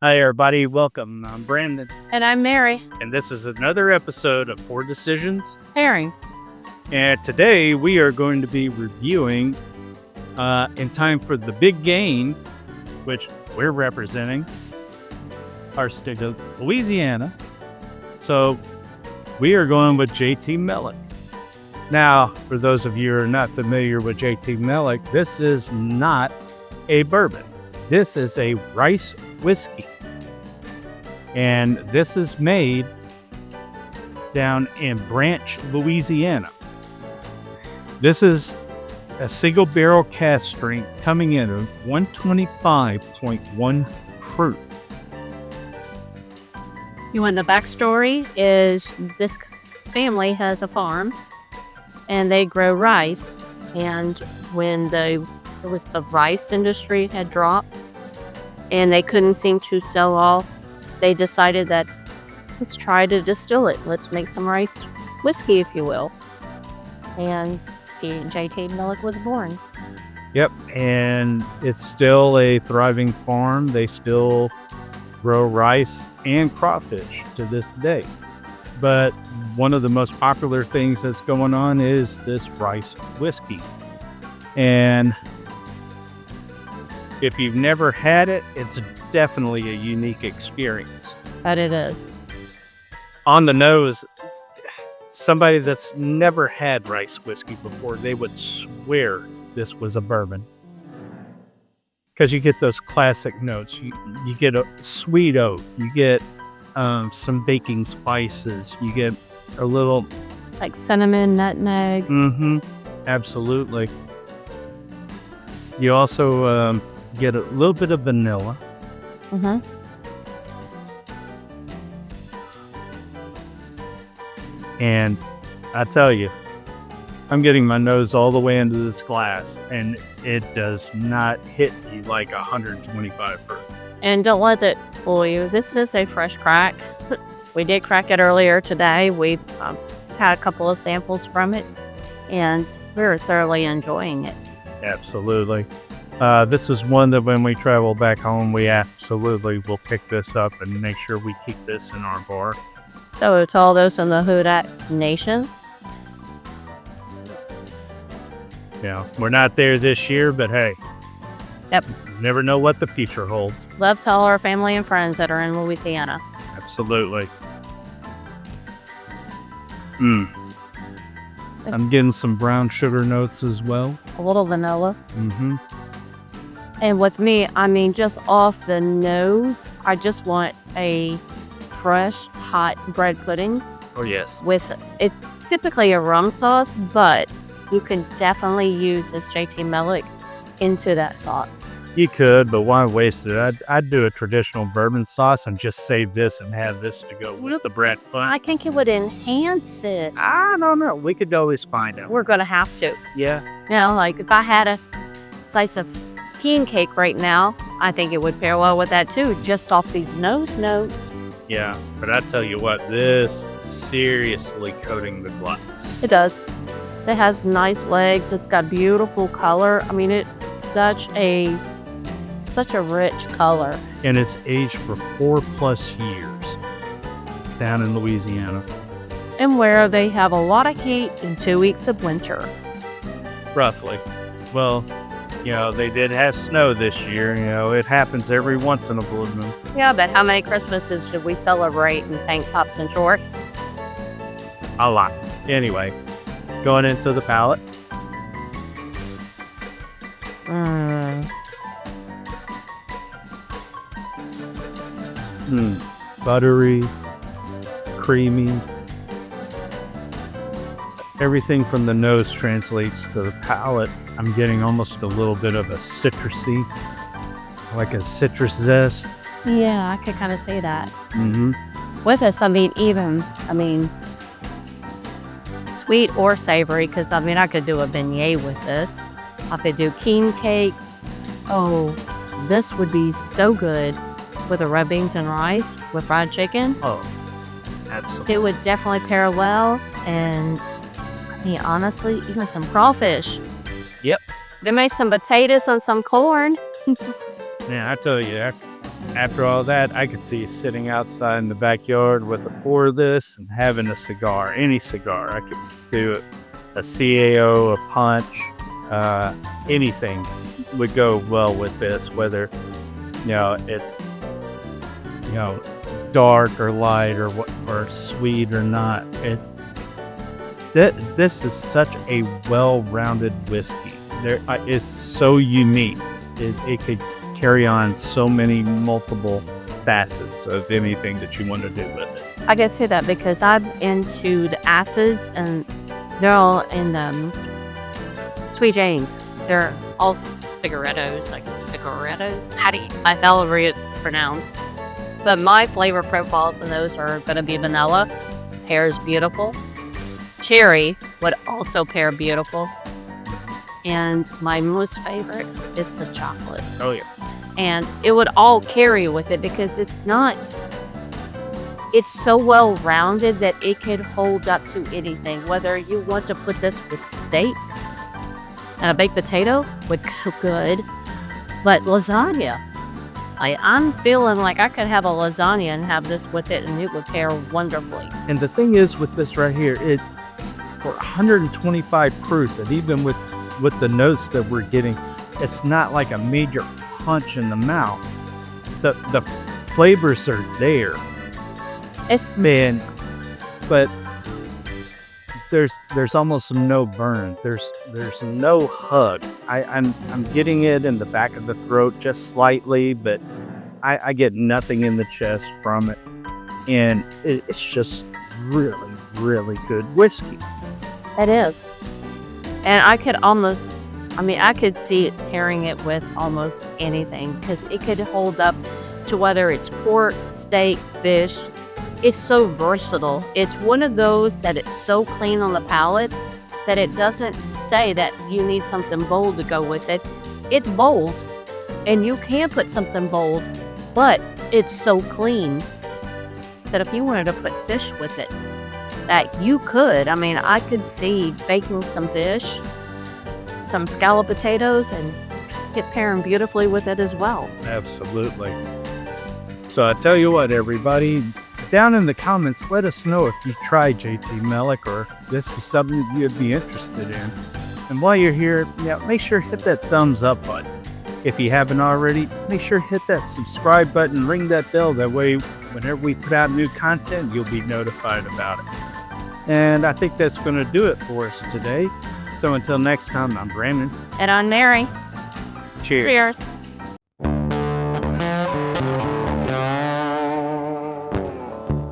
Hi, everybody. Welcome. I'm Brandon, And I'm Mary. and this is another episode of Poor Decisions. Pairing. And today we are going to be reviewing, in time for the big game, which we're representing, our state of Louisiana. So we are going with JT Meleck. Now, for those of you who are not familiar with JT Meleck, this is not a bourbon. This is a rice whiskey. And this is made down in Branch, Louisiana. This is a single barrel cask strength coming in at 125.1 proof. You want the backstory is this family has a farm and they grow rice. And when the rice industry had dropped and they couldn't seem to sell off, they decided that let's try to distill it. Let's make some rice whiskey, if you will. And JT Meleck was born. Yep, and it's still a thriving farm. They still grow rice and crawfish to this day. But one of the most popular things that's going on is this rice whiskey. And if you've never had it, it's definitely a unique experience. But it is. On the nose, somebody that's never had rice whiskey before, they would swear this was a bourbon. Because you get those classic notes. You get a sweet oak. You get some baking spices. You get a little... Like cinnamon, nutmeg. Absolutely. You also get a little bit of vanilla. And I tell you, I'm getting my nose all the way into this glass, and it does not hit me like 125 proof. And don't let it fool you. This is a fresh crack. We did crack it earlier today. We've had a couple of samples from it, and we're thoroughly enjoying it. Absolutely. This is one that when we travel back home, we absolutely will pick this up and make sure we keep this in our bar. So to all those in the Hudak Nation, Yeah, we're not there this year, but hey. Yep. You never know what the future holds. love to all our family and friends that are in Louisiana. Absolutely. I'm getting some brown sugar notes as well. A little vanilla. And with me, I mean, just off the nose, I just want a fresh, hot bread pudding. Oh, yes. It's typically a rum sauce, but you can definitely use this JT Meleck into that sauce. You could, but why waste it? I'd do a traditional bourbon sauce and just save this and have this to go with the bread pudding. I think it would enhance it. I don't know. We could always find out. We're going to have to. Yeah. Like if I had a slice of king cake right now, I think it would pair well with that too, just off these nose notes. Yeah, but I tell you what, this is seriously coating the glass. It does. It has nice legs. It's got beautiful color. I mean, it's such a rich color. And it's aged for 4+ years down in Louisiana. And where they have a lot of heat and 2 weeks of winter. Roughly. Well, they did have snow this year. It happens every once in a blue moon. Yeah, but how many Christmases did we celebrate in tank tops and shorts? A lot. Anyway, going into the palate. Buttery, creamy. Everything from the nose translates to the palate. I'm getting almost a little bit of a citrusy, like a citrus zest. Yeah, I could kind of say that. With this, sweet or savory, because I could do a beignet with this. I could do king cake. Oh, this would be so good with the red beans and rice with fried chicken. Oh, absolutely. It would definitely pair well, and honestly, even some crawfish. Yep. They made some potatoes and some corn. Yeah, I tell you, after all that, I could see you sitting outside in the backyard with a pour of this and having a cigar, any cigar. I could do it, a CAO, a punch, anything would go well with this, whether, it's, dark or light or sweet or not. This is such a well-rounded whiskey. It's so unique. It could carry on so many multiple facets of anything that you want to do with it. I can say that because I'm into the acids, and they're all in Sweet Janes. They're all cigarettos, like cigarettos. I however it's pronounced. But my flavor profiles in those are going to be vanilla, pairs beautiful. Cherry would also pair beautiful. And my most favorite is the chocolate. Oh, yeah. And it would all carry with it because it's so well rounded that it could hold up to anything. Whether you want to put this with steak, and a baked potato would go good, but lasagna. I'm feeling like I could have a lasagna and have this with it, and it would pair wonderfully. And the thing is with this right here, for 125 proof, and even with the notes that we're getting, it's not like a major punch in the mouth. The flavors are there. But there's almost no burn. There's no hug. I'm getting it in the back of the throat just slightly, but I get nothing in the chest from it, and it's just really, really good whiskey. It is. And I could see it pairing it with almost anything because it could hold up to whether it's pork, steak, fish. It's so versatile. It's one of those that it's so clean on the palate that it doesn't say that you need something bold to go with it. It's bold, and you can put something bold, but it's so clean that if you wanted to put fish with it, that you could. I could see baking some fish, some scallop potatoes, and it pairing beautifully with it as well. Absolutely. So I tell you what, everybody, down in the comments, let us know if you tried JT Meleck or this is something you'd be interested in. And while you're here, make sure to hit that thumbs up button. If you haven't already, make sure to hit that subscribe button, ring that bell. That way, whenever we put out new content, you'll be notified about it. And I think that's going to do it for us today. So until next time, I'm Brandon. And I'm Mary. Cheers. Cheers.